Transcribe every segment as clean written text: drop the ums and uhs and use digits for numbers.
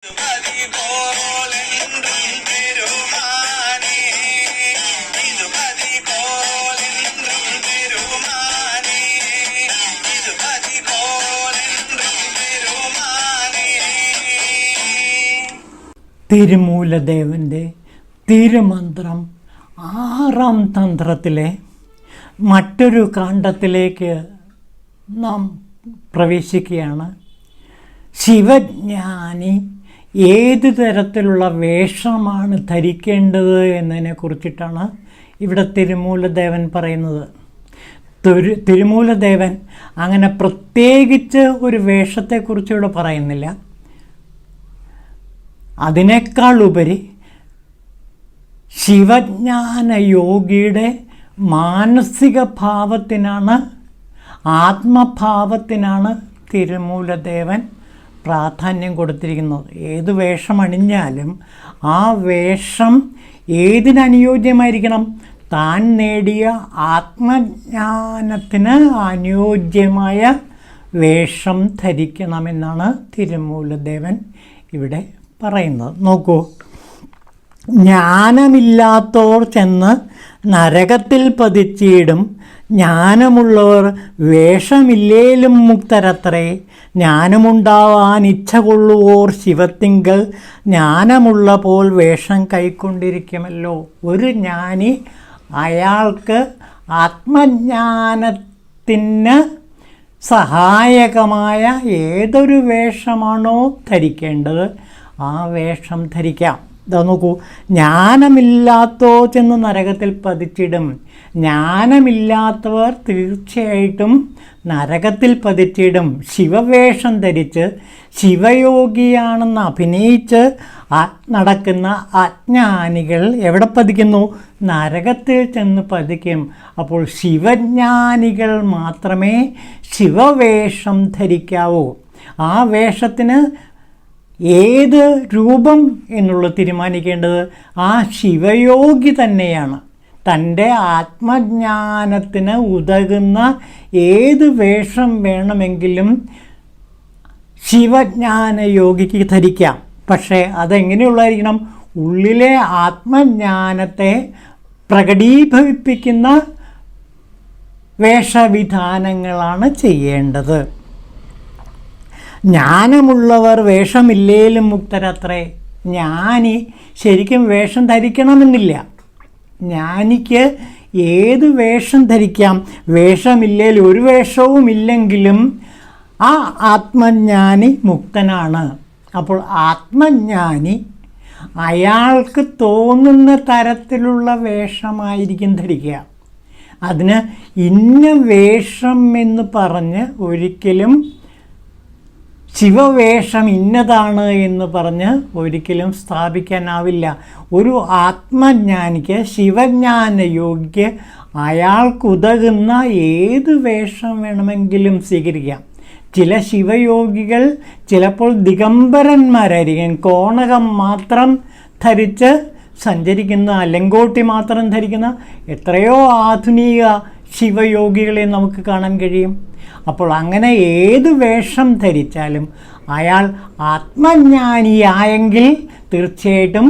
തിരുമൂലദേവൻ്റെ തിരുമന്ത്രം 6-ാം തന്ത്രത്തിലെ മറ്റൊരു കാണ്ഡത്തിലേക്ക് നാം പ്രവേശിക്കുകയാണ്. ശിവജ്ഞാനി ഏത് തരത്തിലുള്ള വേഷമാണ് ധരിക്കേണ്ടത് എന്നതിനെ കുറിച്ചിട്ടാണ് ഇവിടെ തിരുമൂലദേവൻ പറയുന്നത്. തിരുമൂലദേവൻ അങ്ങനെ പ്രത്യേകിച്ച് ഒരു വേഷത്തെക്കുറിച്ച് ഇവിടെ പറയുന്നില്ല. അതിനേക്കാൾ ഉപരി ശിവജ്ഞാന യോഗിയുടെ മാനസിക ഭാവത്തിനാണ്, ആത്മഭാവത്തിനാണ് തിരുമൂലദേവൻ പ്രാധാന്യം കൊടുത്തിരിക്കുന്നത്. ഏത് വേഷമണിഞ്ഞാലും ആ വേഷം ഏതിനനുയോജ്യമായിരിക്കണം? താൻ നേടിയ ആത്മജ്ഞാനത്തിന് അനുയോജ്യമായ വേഷം ധരിക്കണമെന്നാണ് തിരുമൂലദേവൻ ഇവിടെ പറയുന്നത്. നോക്കൂ, ജ്ഞാനമില്ലാത്തവർ ചെന്ന് നരകത്തിൽ പതിച്ചിടും, ജ്ഞാനമുള്ളവർ വേഷമില്ലേലും മുക്തരത്രേ. ജ്ഞാനമുണ്ടാവാൻ ഇച്ഛ കൊള്ളുവോർ ശിവത്തിങ്കൽ ജ്ഞാനമുള്ള പോൽ വേഷം കൈക്കൊണ്ടിരിക്കുമല്ലോ. ഒരു ജ്ഞാനി അയാൾക്ക് ആത്മജ്ഞാനത്തിന് സഹായകമായ ഏതൊരു വേഷമാണോ ധരിക്കേണ്ടത് ആ വേഷം ധരിക്കാം. ഇതാ നോക്കൂ, ജ്ഞാനമില്ലാത്തോ ചെന്ന് നരകത്തിൽ പതിച്ചിടും. ജ്ഞാനമില്ലാത്തവർ തീർച്ചയായിട്ടും നരകത്തിൽ പതിച്ചിടും. ശിവവേഷം ധരിച്ച് ശിവയോഗിയാണെന്ന് അഭിനയിച്ച് നടക്കുന്ന അജ്ഞാനികൾ എവിടെ പതിക്കുന്നു? നരകത്തിൽ ചെന്ന് പതിക്കും. അപ്പോൾ ശിവജ്ഞാനികൾ മാത്രമേ ശിവവേഷം ധരിക്കാവൂ. ആ വേഷത്തിന് ഏത് രൂപം എന്നുള്ളത് തീരുമാനിക്കേണ്ടത് ആ ശിവയോഗി തന്നെയാണ്. തൻ്റെ ആത്മജ്ഞാനത്തിന് ഉതകുന്ന ഏത് വേഷം വേണമെങ്കിലും ശിവജ്ഞാന യോഗിക്ക് ധരിക്കാം. പക്ഷേ അതെങ്ങനെയുള്ളതായിരിക്കണം? ഉള്ളിലെ ആത്മജ്ഞാനത്തെ പ്രകടീഭവിപ്പിക്കുന്ന വേഷവിധാനങ്ങളാണ് ചെയ്യേണ്ടത്. ജ്ഞാനമുള്ളവർ വേഷമില്ലേലും മുക്തരത്രേ. ജ്ഞാനി ശരിക്കും വേഷം ധരിക്കണമെന്നില്ല. ജ്ഞാനിക്ക് ഏത് വേഷം ധരിക്കാം. വേഷമില്ലേലും, ഒരു വേഷവും ഇല്ലെങ്കിലും ആ ആത്മജ്ഞാനി മുക്തനാണ്. അപ്പോൾ ആത്മജ്ഞാനി അയാൾക്ക് തോന്നുന്ന തരത്തിലുള്ള വേഷമായിരിക്കും ധരിക്കുക. അതിന് ഇന്ന വേഷം എന്ന് പറഞ്ഞ് ഒരിക്കലും ശിവവേഷം ഇന്നതാണ് എന്ന് പറഞ്ഞ് ഒരിക്കലും സ്ഥാപിക്കാനാവില്ല. ഒരു ആത്മജ്ഞാനിക്ക്, ശിവജ്ഞാന യോഗിക്ക് അയാൾക്കുതകുന്ന ഏത് വേഷം വേണമെങ്കിലും സ്വീകരിക്കാം. ചില ശിവയോഗികൾ ചിലപ്പോൾ ദിഗംബരന്മാരായിരിക്കും. കോണകം മാത്രം ധരിച്ച് സഞ്ചരിക്കുന്ന, ലങ്കോട്ടി മാത്രം ധരിക്കുന്ന എത്രയോ ആധുനിക ശിവയോഗികളെ നമുക്ക് കാണാൻ കഴിയും. അപ്പോൾ അങ്ങനെ ഏത് വേഷം ധരിച്ചാലും അയാൾ ആത്മജ്ഞാനിയായെങ്കിൽ തീർച്ചയായിട്ടും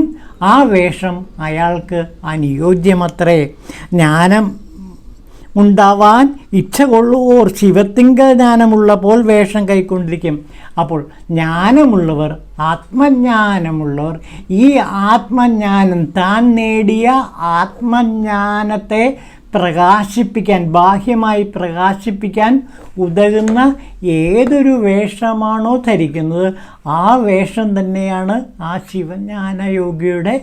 ആ വേഷം അയാൾക്ക് അനുയോജ്യമത്രേ. ജ്ഞാനം ഉണ്ടാവാൻ ഇച്ഛ കൊള്ളുവോർ ശിവത്തിങ്കൽ ജ്ഞാനമുള്ളപ്പോൾ വേഷം കൈക്കൊണ്ടിരിക്കും. അപ്പോൾ ജ്ഞാനമുള്ളവർ, ആത്മജ്ഞാനമുള്ളവർ ഈ ആത്മജ്ഞാനം, താൻ നേടിയ ആത്മജ്ഞാനത്തെ പ്രകാശിപ്പിക്കാൻ, ബാഹ്യമായി പ്രകാശിപ്പിക്കാൻ ഉതകുന്ന ഏതൊരു വേഷമാണോ ധരിക്കുന്നത് ആ വേഷം തന്നെയാണ് ആ ശിവജ്ഞാനയോഗിയുടെ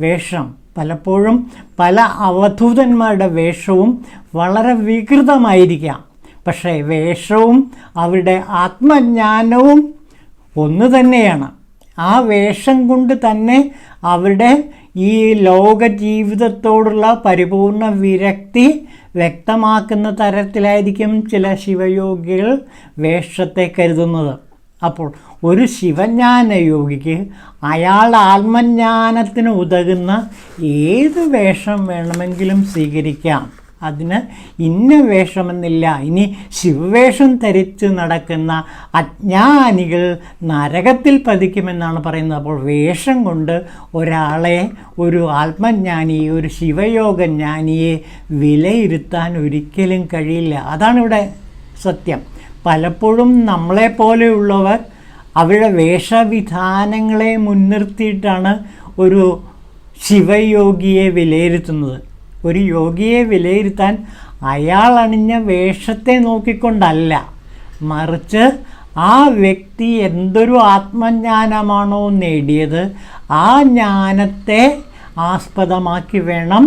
വേഷം. പലപ്പോഴും പല അവധൂതന്മാരുടെ വേഷവും വളരെ വികൃതമായിരിക്കാം. പക്ഷേ വേഷവും അവരുടെ ആത്മജ്ഞാനവും ഒന്ന് തന്നെയാണ്. ആ വേഷം കൊണ്ട് തന്നെ അവരുടെ ഈ ലോക ജീവിതത്തോടുള്ള പരിപൂർണ വിരക്തി വ്യക്തമാക്കുന്ന തരത്തിലായിരിക്കും ചില ശിവയോഗികൾ വേഷത്തെ കരുതുന്നത്. അപ്പോൾ ഒരു ശിവജ്ഞാന യോഗിക്ക് അയാൾ ആത്മജ്ഞാനത്തിന് ഉതകുന്ന ഏത് വേഷം വേണമെങ്കിലും സ്വീകരിക്കാം. അതിന് ഇന്ന വേഷമെന്നില്ല. ഇനി ശിവവേഷം ധരിച്ച് നടക്കുന്ന അജ്ഞാനികൾ നരകത്തിൽ പതിക്കുമെന്നാണ് പറയുന്നത്. അപ്പോൾ വേഷം കൊണ്ട് ഒരാളെ, ഒരു ആത്മജ്ഞാനിയെ, ഒരു ശിവയോഗജ്ഞാനിയെ വിലയിരുത്താൻ ഒരിക്കലും കഴിയില്ല. അതാണിവിടെ സത്യം. പലപ്പോഴും നമ്മളെപ്പോലെയുള്ളവർ അവരുടെ വേഷവിധാനങ്ങളെ മുൻനിർത്തിയിട്ടാണ് ഒരു ശിവയോഗിയെ വിലയിരുത്തുന്നത്. ഒരു യോഗിയെ വിലയിരുത്താൻ അയാൾ അണിഞ്ഞ വേഷത്തെ നോക്കിക്കൊണ്ടല്ല, മറിച്ച് ആ വ്യക്തി എന്തൊരു ആത്മജ്ഞാനമാണോ നേടിയത് ആ ജ്ഞാനത്തെ ആസ്പദമാക്കി വേണം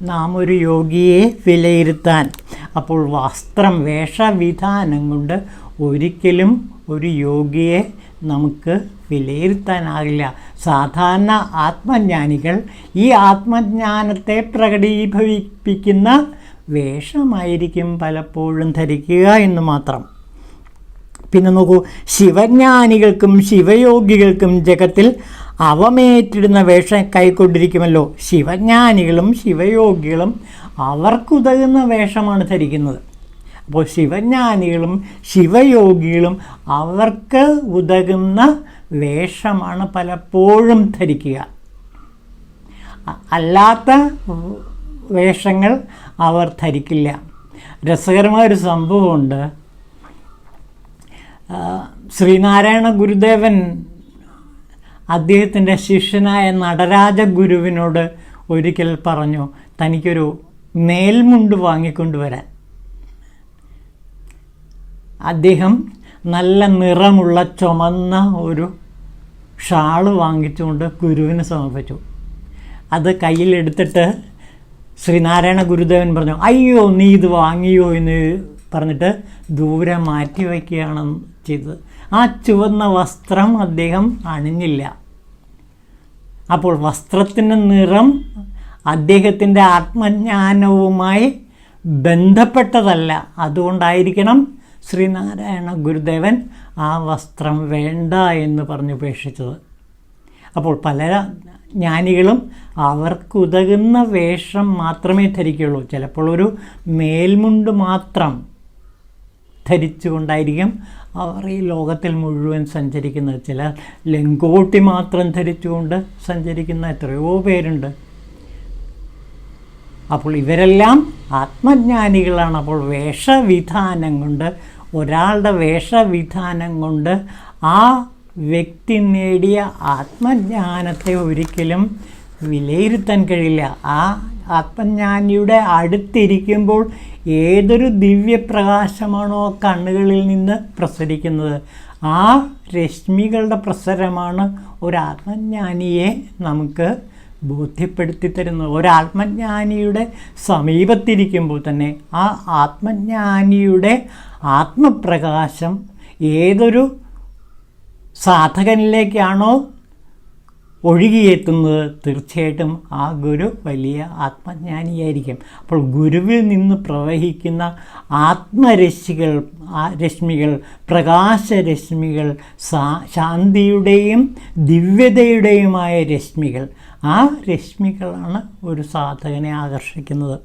നാം ഒരു യോഗിയെ വിലയിരുത്താൻ. അപ്പോൾ വസ്ത്രം, വേഷവിധാനം കൊണ്ട് ഒരിക്കലും ഒരു യോഗിയെ നമുക്ക് വിലയിരുത്താനാകില്ല. സാധാരണ ആത്മജ്ഞാനികൾ ഈ ആത്മജ്ഞാനത്തെ പ്രകടീഭവിപ്പിക്കുന്ന വേഷമായിരിക്കും പലപ്പോഴും ധരിക്കുക എന്ന് മാത്രം. പിന്നെ നോക്കൂ, ശിവജ്ഞാനികൾക്കും ശിവയോഗികൾക്കും ജഗത്തിൽ അവമേറ്റിടുന്ന വേഷം കൈക്കൊണ്ടിരിക്കുമല്ലോ. ശിവജ്ഞാനികളും ശിവയോഗികളും അവർക്കുതകുന്ന വേഷമാണ് ധരിക്കുന്നത്. അപ്പോൾ ശിവജ്ഞാനികളും ശിവയോഗികളും അവർക്ക് ഉതകുന്ന വേഷമാണ് പലപ്പോഴും ധരിക്കുക. അല്ലാത്ത വേഷങ്ങൾ അവർ ധരിക്കില്ല. രസകരമായൊരു സംഭവമുണ്ട്. ശ്രീനാരായണ ഗുരുദേവൻ അദ്ദേഹത്തിൻ്റെ ശിഷ്യനായ നടരാജ ഗുരുവിനോട് ഒരിക്കൽ പറഞ്ഞു, തനിക്കൊരു മേൽമുണ്ട് വാങ്ങിക്കൊണ്ടുവരാൻ. അദ്ദേഹം നല്ല നിറമുള്ള ചുമന്ന ഒരു ഷാള് വാങ്ങിച്ചുകൊണ്ട് ഗുരുവിന് സമർപ്പിച്ചു. അത് കയ്യിലെടുത്തിട്ട് ശ്രീനാരായണ ഗുരുദേവൻ പറഞ്ഞു, അയ്യോ നീ ഇത് വാങ്ങിയോ എന്ന് പറഞ്ഞിട്ട് ദൂരെ മാറ്റി വയ്ക്കുകയാണ് ചെയ്തത്. ആ ചുവന്ന വസ്ത്രം അദ്ദേഹം അണിഞ്ഞില്ല. അപ്പോൾ വസ്ത്രത്തിൻ്റെ നിറം അദ്ദേഹത്തിൻ്റെ ആത്മജ്ഞാനവുമായി ബന്ധപ്പെട്ടതല്ല. അതുകൊണ്ടായിരിക്കണം ശ്രീനാരായണ ഗുരുദേവൻ ആ വസ്ത്രം വേണ്ട എന്ന് പറഞ്ഞുപേക്ഷിച്ചത്. അപ്പോൾ പല ജ്ഞാനികളും അവർക്കുതകുന്ന വേഷം മാത്രമേ ധരിക്കുകയുള്ളൂ. ചിലപ്പോൾ ഒരു മേൽമുണ്ട് മാത്രം ധരിച്ചുകൊണ്ടായിരിക്കും അവർ ഈ ലോകത്തിൽ മുഴുവൻ സഞ്ചരിക്കുന്നത്. ചില ലങ്കോട്ടി മാത്രം ധരിച്ചുകൊണ്ട് സഞ്ചരിക്കുന്ന എത്രയോ പേരുണ്ട്. അപ്പോൾ ഇവരെല്ലാം ആത്മജ്ഞാനികളാണ്. അപ്പോൾ വേഷവിധാനം കൊണ്ട്, ഒരാളുടെ വേഷവിധാനം കൊണ്ട് ആ വ്യക്തി നേടിയ ആത്മജ്ഞാനത്തെ ഒരിക്കലും വിലയിരുത്താൻ കഴിയില്ല. ആ ആത്മജ്ഞാനിയുടെ അടുത്തിരിക്കുമ്പോൾ ഏതൊരു ദിവ്യപ്രകാശമാണോ കണ്ണുകളിൽ നിന്ന് പ്രസരിക്കുന്നത്, ആ രശ്മികളുടെ പ്രസരമാണ് ഒരാത്മജ്ഞാനിയെ നമുക്ക് ബോധ്യപ്പെടുത്തി തരുന്നത്. ഒരാത്മജ്ഞാനിയുടെ സമീപത്തിരിക്കുമ്പോൾ തന്നെ ആ ആത്മജ്ഞാനിയുടെ ആത്മപ്രകാശം ഏതൊരു സാധകനിലേക്കാണോ ഒഴുകിയെത്തുന്നത് തീർച്ചയായിട്ടും ആ ഗുരു വലിയ ആത്മജ്ഞാനിയായിരിക്കും. അപ്പോൾ ഗുരുവിൽ നിന്ന് പ്രവഹിക്കുന്ന രശ്മികൾ, പ്രകാശരശ്മികൾ, ശാന്തിയുടെയും ദിവ്യതയുടെയുമായ രശ്മികൾ, ആ രശ്മികളാണ് ഒരു സാധകനെ ആകർഷിക്കുന്നത്.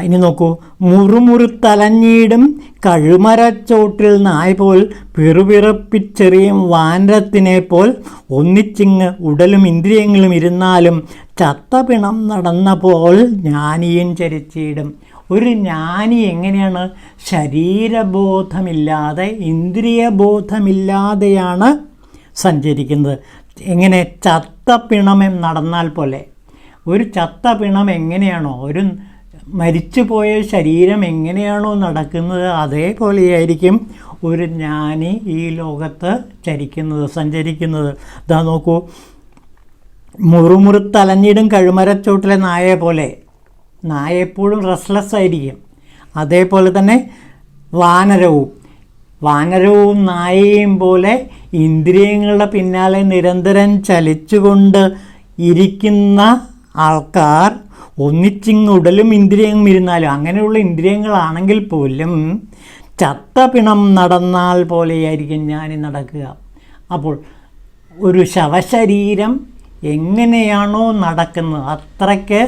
ഇനി നോക്കൂ, മുറുമുറുത്തലഞ്ഞിടും കഴുമരച്ചോട്ടിൽ നായ് പോൽ പിറുപിറപ്പിച്ചെറിയും വാനരത്തിനെ പോൽ ഒന്നിച്ചിങ്ങ് ഉടലും ഇന്ദ്രിയങ്ങളും ഇരുന്നാലും ചത്തപിണം നടന്ന പോൽ ജ്ഞാനിയും ചരിച്ചിടും. ഒരു ജ്ഞാനി എങ്ങനെയാണ് ശരീരബോധമില്ലാതെ, ഇന്ദ്രിയബോധമില്ലാതെയാണ് സഞ്ചരിക്കുന്നത്? എങ്ങനെ? ചത്തപിണം നടന്നാൽ പോലെ. ഒരു ചത്തപിണം എങ്ങനെയാണോ, ഒരു മരിച്ചുപോയ ശരീരം എങ്ങനെയാണോ നടക്കുന്നത് അതേപോലെയായിരിക്കും ഒരു ജ്ഞാനി ഈ ലോകത്ത് സഞ്ചരിക്കുന്നത്. ഇതാ നോക്കൂ, മുറുമുറുത്തലഞ്ഞിടും കഴുമരച്ചോട്ടിലെ നായയെ പോലെ. നായ എപ്പോഴും റെസ്റ്റ്ലെസ് ആയിരിക്കും. അതേപോലെ തന്നെ വാനരവും നായയും പോലെ ഇന്ദ്രിയങ്ങളുടെ പിന്നാലെ നിരന്തരം ചലിച്ചുകൊണ്ട് ഇരിക്കുന്ന ആൾക്കാർ ഒന്നിച്ചിങ് ഉടലും ഇന്ദ്രിയങ്ങളും ഇരുന്നാലും, അങ്ങനെയുള്ള ഇന്ദ്രിയങ്ങളാണെങ്കിൽ പോലും ചത്തപിണം നടന്നാൽ പോലെയായിരിക്കും ജ്ഞാനി നടക്കുക. അപ്പോൾ ഒരു ശവശരീരം എങ്ങനെയാണോ നടക്കുന്നത് അത്രയ്ക്ക്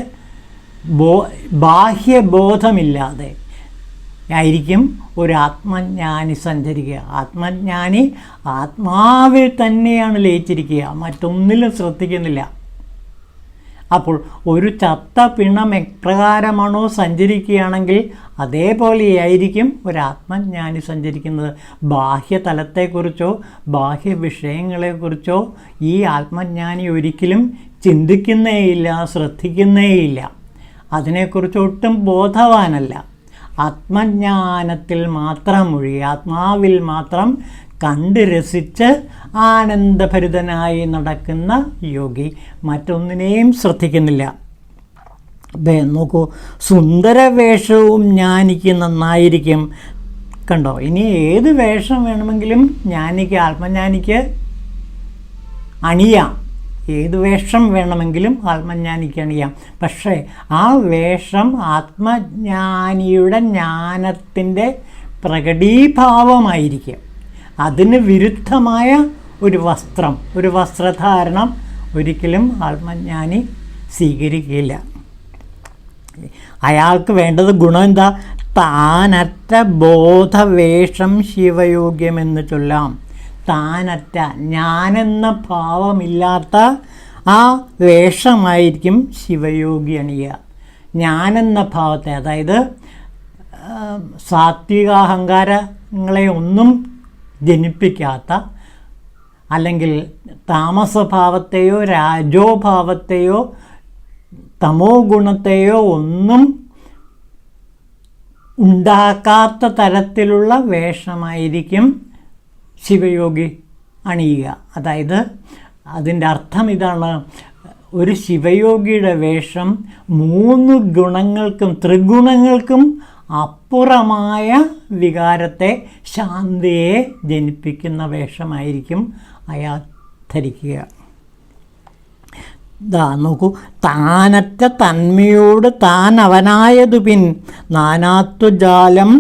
ബാഹ്യബോധമില്ലാതെ ആയിരിക്കും ഒരു ആത്മജ്ഞാനി സഞ്ചരിക്കുക. ആത്മജ്ഞാനി ആത്മാവിൽ തന്നെയാണ് ലയിച്ചിരിക്കുക, മറ്റൊന്നിലും ശ്രദ്ധിക്കുന്നില്ല. അപ്പോൾ ഒരു ചത്ത പിണം എപ്രകാരമാണോ സഞ്ചരിക്കുകയാണെങ്കിൽ അതേപോലെയായിരിക്കും ഒരു ആത്മജ്ഞാനി സഞ്ചരിക്കുന്നത്. ബാഹ്യതലത്തെക്കുറിച്ചോ ബാഹ്യ വിഷയങ്ങളെക്കുറിച്ചോ ഈ ആത്മജ്ഞാനി ഒരിക്കലും ചിന്തിക്കുന്നേയില്ല, ശ്രദ്ധിക്കുന്നേയില്ല. അതിനെക്കുറിച്ച് ഒട്ടും ബോധവാനല്ല. ആത്മജ്ഞാനത്തിൽ മാത്രം മുഴുകി, ആത്മാവിൽ മാത്രം കണ്ട് രസിച്ച് ആനന്ദഭരിതനായി നടക്കുന്ന യോഗി മറ്റൊന്നിനെയും ശ്രദ്ധിക്കുന്നില്ല. നോക്കൂ, സുന്ദരവേഷവും ജ്ഞാനിക്ക് നന്നായിരിക്കും. കണ്ടോ, ഇനി ഏത് വേഷം വേണമെങ്കിലും ജ്ഞാനിക്ക്, ആത്മജ്ഞാനിക്ക് അണിയാം. ഏത് വേഷം വേണമെങ്കിലും ആത്മജ്ഞാനിക്ക് അണിയാം. പക്ഷേ ആ വേഷം ആത്മജ്ഞാനിയുടെ ജ്ഞാനത്തിൻ്റെ പ്രകടീഭാവമായിരിക്കും. അതിന് വിരുദ്ധമായ ഒരു വസ്ത്രം, ഒരു വസ്ത്രധാരണം ഒരിക്കലും ആത്മജ്ഞാനി സ്വീകരിക്കില്ല. അയാൾക്ക് വേണ്ടത് ഗുണം എന്താ? താനറ്റ ബോധവേഷം ശിവയോഗ്യമെന്ന് ചൊല്ലാം. താനറ്റ, ഞാനെന്ന ഭാവമില്ലാത്ത ആ വേഷമായിരിക്കും ശിവയോഗി അണിയുക. ഞാനെന്ന ഭാവത്തെ, അതായത് സാത്വികാഹങ്കാരങ്ങളെ ഒന്നും ജനിപ്പിക്കാത്ത, അല്ലെങ്കിൽ താമസഭാവത്തെയോ രാജോഭാവത്തെയോ തമോ ഗുണത്തെയോ ഒന്നും ഉണ്ടാക്കാത്ത തരത്തിലുള്ള വേഷമായിരിക്കും ശിവയോഗി അണിയുക. അതായത് അതിൻ്റെ അർത്ഥം ഇതാണ്, ഒരു ശിവയോഗിയുടെ വേഷം 3 ഗുണങ്ങൾക്കും ത്രിഗുണങ്ങൾക്കും അപ്പുറമായ വികാരത്തെ, ശാന്തിയെ ജനിപ്പിക്കുന്ന വേഷമായിരിക്കും അയാൾ ധരിക്കുക. നോക്കൂ, താനറ്റ തന്മയോട് താൻ അവനായതു പിൻ നാനാത്വജാലം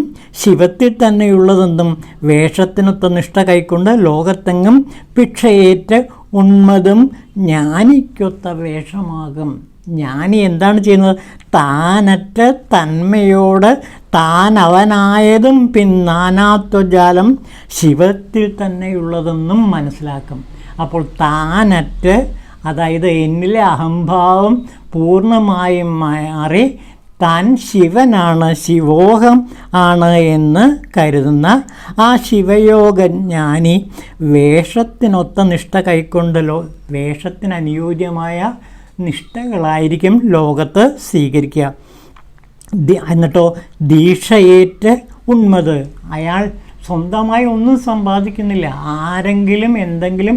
ശിവത്തിൽ തന്നെയുള്ളതെന്നും വേഷത്തിനൊത്ത നിഷ്ഠ കൈക്കൊണ്ട് ലോകത്തെങ്ങും ഭിക്ഷയേറ്റ് ഉണ്മതും ജ്ഞാനിക്കൊത്ത വേഷമാകും. ജ്ഞാനി എന്താണ് ചെയ്യുന്നത്? താനറ്റ തന്മയോട് താൻ അവനായതും പിൻ നാനാത്വജാലം ശിവത്തിൽ തന്നെയുള്ളതെന്നും മനസ്സിലാക്കും. അപ്പോൾ താനറ്റ്, അതായത് എന്നിലെ അഹംഭാവം പൂർണ്ണമായും മാറി താൻ ശിവനാണ്, ശിവോഹം ആണ് എന്ന് കരുതുന്ന ആ ശിവയോഗജ്ഞാനി വേഷത്തിനൊത്ത നിഷ്ഠ കൈക്കൊണ്ടല്ലോ, വേഷത്തിന് അനുയോജ്യമായ നിഷ്ഠകളായിരിക്കും ലോകത്ത് സ്വീകരിക്കുക. എന്നിട്ടോ ദീക്ഷയേറ്റ് ഉണ്മത്, അയാൾ സ്വന്തമായി ഒന്നും സമ്പാദിക്കുന്നില്ല. ആരെങ്കിലും എന്തെങ്കിലും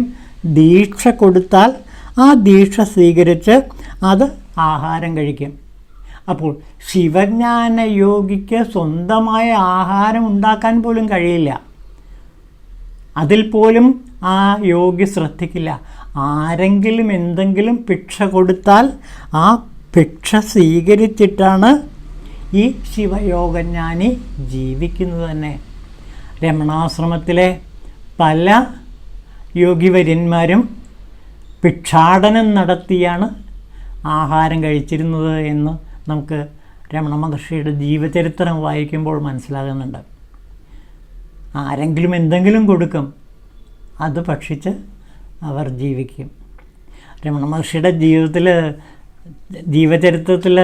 ദീക്ഷ കൊടുത്താൽ ആ ദീക്ഷ സ്വീകരിച്ച് അത് ആഹാരം കഴിക്കും. അപ്പോൾ ശിവജ്ഞാന യോഗിക്ക് സ്വന്തമായ ആഹാരം ഉണ്ടാക്കാൻ പോലും കഴിയില്ല. അതിൽ പോലും ആ യോഗി ശ്രദ്ധിക്കില്ല. ആരെങ്കിലും എന്തെങ്കിലും ഭിക്ഷ കൊടുത്താൽ ആ ഭിക്ഷ സ്വീകരിച്ചിട്ടാണ് ഈ ശിവയോഗജ്ഞാനി ജീവിക്കുന്നത് തന്നെ. രമണാശ്രമത്തിലെ പല യോഗിവര്യന്മാരും ഭിക്ഷാടനം നടത്തിയാണ് ആഹാരം കഴിച്ചിരുന്നത് എന്ന് നമുക്ക് രമണ മഹർഷിയുടെ ജീവചരിത്രം വായിക്കുമ്പോൾ മനസ്സിലാകുന്നുണ്ട്. ആരെങ്കിലും എന്തെങ്കിലും കൊടുക്കും, അത് ഭക്ഷിച്ച് അവർ ജീവിക്കും. രമണ മഹർഷിയുടെ ജീവചരിത്രത്തിൽ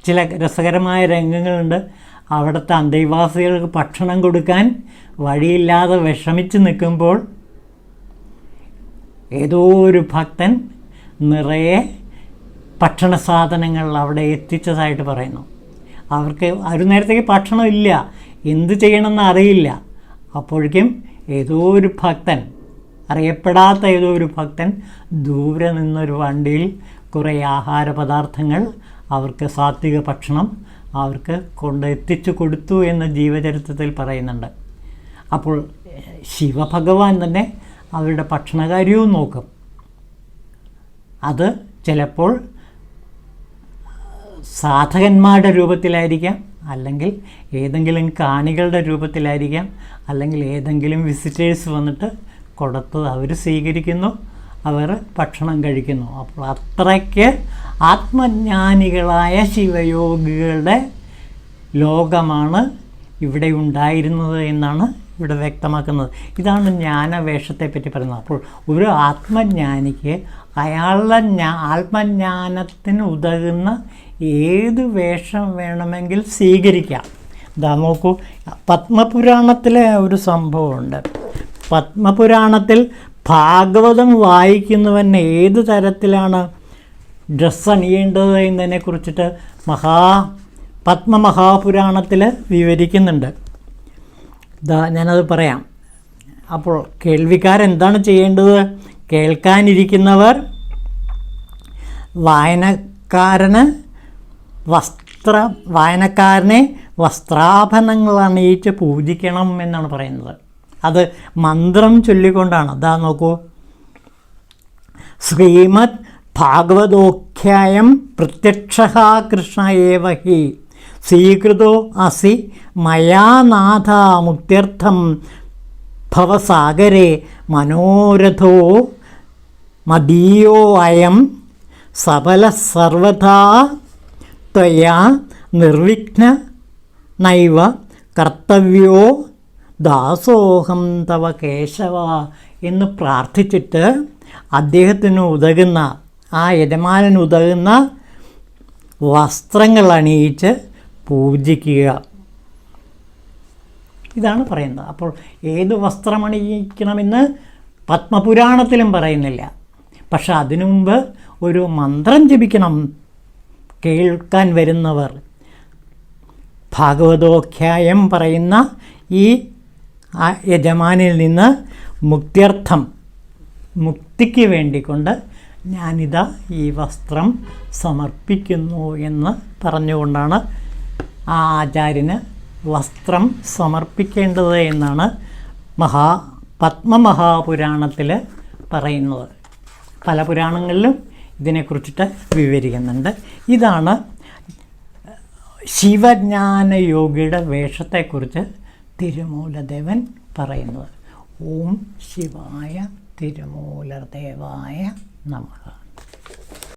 ചില രസകരമായ രംഗങ്ങളുണ്ട്. അവിടുത്തെ അന്തേവാസികൾക്ക് ഭക്ഷണം കൊടുക്കാൻ വഴിയില്ലാതെ വിഷമിച്ച് നിൽക്കുമ്പോൾ ഏതോ ഒരു ഭക്തൻ നിറയെ ഭക്ഷണ സാധനങ്ങൾ അവിടെ എത്തിച്ചതായിട്ട് പറയുന്നു. അവർക്ക് ഒരു നേരത്തേക്ക് ഭക്ഷണം ഇല്ല, എന്ത് ചെയ്യണമെന്ന് അറിയില്ല. അപ്പോഴേക്കും ഏതോ ഒരു ഭക്തൻ, അറിയപ്പെടാത്ത ഏതോ ഒരു ഭക്തൻ ദൂരെ നിന്നൊരു വണ്ടിയിൽ കുറേ ആഹാര പദാർത്ഥങ്ങൾ, അവർക്ക് സാത്വിക ഭക്ഷണം അവർക്ക് എത്തിച്ചു കൊടുത്തു എന്ന് ജീവചരിത്രത്തിൽ പറയുന്നുണ്ട്. അപ്പോൾ ശിവഭഗവാൻ തന്നെ അവരുടെ ഭക്ഷണകാര്യവും നോക്കും. അത് ചിലപ്പോൾ സാധകന്മാരുടെ രൂപത്തിലായിരിക്കാം, അല്ലെങ്കിൽ ഏതെങ്കിലും കാണികളുടെ രൂപത്തിലായിരിക്കാം, അല്ലെങ്കിൽ ഏതെങ്കിലും വിസിറ്റേഴ്സ് വന്നിട്ട് കൊടുത്തത് അവർ സ്വീകരിക്കുന്നു, അവർ ഭക്ഷണം കഴിക്കുന്നു. അപ്പോൾ അത്രയ്ക്ക് ആത്മജ്ഞാനികളായ ശിവയോഗികളുടെ ലോകമാണ് ഇവിടെ ഉണ്ടായിരുന്നത് എന്നാണ് ഇവിടെ വ്യക്തമാക്കുന്നത്. ഇതാണ് ജ്ഞാനവേഷത്തെപ്പറ്റി പറയുന്നത്. അപ്പോൾ ഒരു ആത്മജ്ഞാനിക്ക് അയാളുടെ ആത്മജ്ഞാനത്തിന് ഉതകുന്ന ഏത് വേഷം വേണമെങ്കിൽ സ്വീകരിക്കാം. ഇതാ നോക്കൂ, പത്മപുരാണത്തിലെ ഒരു സംഭവമുണ്ട്. പത്മപുരാണത്തിൽ ഭാഗവതം വായിക്കുന്നവൻ ഏത് തരത്തിലാണ് ഡ്രസ്സ് അണിയേണ്ടത് എന്നതിനെ കുറിച്ചിട്ട് പത്മമഹാപുരാണത്തിൽ വിവരിക്കുന്നുണ്ട്. ഞാനത് പറയാം. അപ്പോൾ കേൾവിക്കാരെന്താണ് ചെയ്യേണ്ടത്? കേൾക്കാനിരിക്കുന്നവർ വായനക്കാരനെ വസ്ത്രാഭരണങ്ങൾ അണിയിച്ച് പൂജിക്കണം എന്നാണ് പറയുന്നത്. അത് മന്ത്രം ചൊല്ലിക്കൊണ്ടാണ്. നോക്കൂ, ശ്രീമദ് ഭാഗവതോഖ്യായം പ്രത്യക്ഷഃ കൃഷ്ണ ഏവ ഹി സ്വീകൃതോ അസി മയാ നാഥ മുക്ത്യർത്ഥം ഭവസാഗരേ മനോരഥോ മദീയോ അയം സബല സർവഥാ ത്വയാ നിർവിഘ്ന നൈവ കർത്തവ്യോ ദാസോഹം തവ കേശവ എന്ന് പ്രാർത്ഥിച്ചിട്ട് അദ്ദേഹത്തിന് ഉതകുന്ന, ആ യജമാനന് ഉതകുന്ന വസ്ത്രങ്ങൾ അണിയിച്ച് പൂജിക്കുക. ഇതാണ് പറയുന്നത്. അപ്പോൾ ഏത് വസ്ത്രം അണിയിക്കണമെന്ന് പത്മപുരാണത്തിലും പറയുന്നില്ല. പക്ഷെ അതിനു മുമ്പ് ഒരു മന്ത്രം ജപിക്കണം കേൾക്കാൻ വരുന്നവർ. ഭാഗവതോഖ്യായം പറയുന്ന ഈ യജമാനിൽ നിന്ന് മുക്തിക്ക് വേണ്ടിക്കൊണ്ട് ഞാനിതാ ഈ വസ്ത്രം സമർപ്പിക്കുന്നു എന്ന് പറഞ്ഞുകൊണ്ടാണ് ആ ആചാര്യന് വസ്ത്രം സമർപ്പിക്കേണ്ടത് എന്നാണ് പത്മമഹാപുരാണത്തിൽ പറയുന്നത്. പല പുരാണങ്ങളിലും ഇതിനെക്കുറിച്ചിട്ട് വിവരിക്കുന്നുണ്ട്. ഇതാണ് ശിവജ്ഞാനയോഗിയുടെ വേഷത്തെക്കുറിച്ച് തിരുമൂലദേവൻ പറയുന്നത്. ഓം ശിവായ തിരുമൂലദേവായ നമഃ.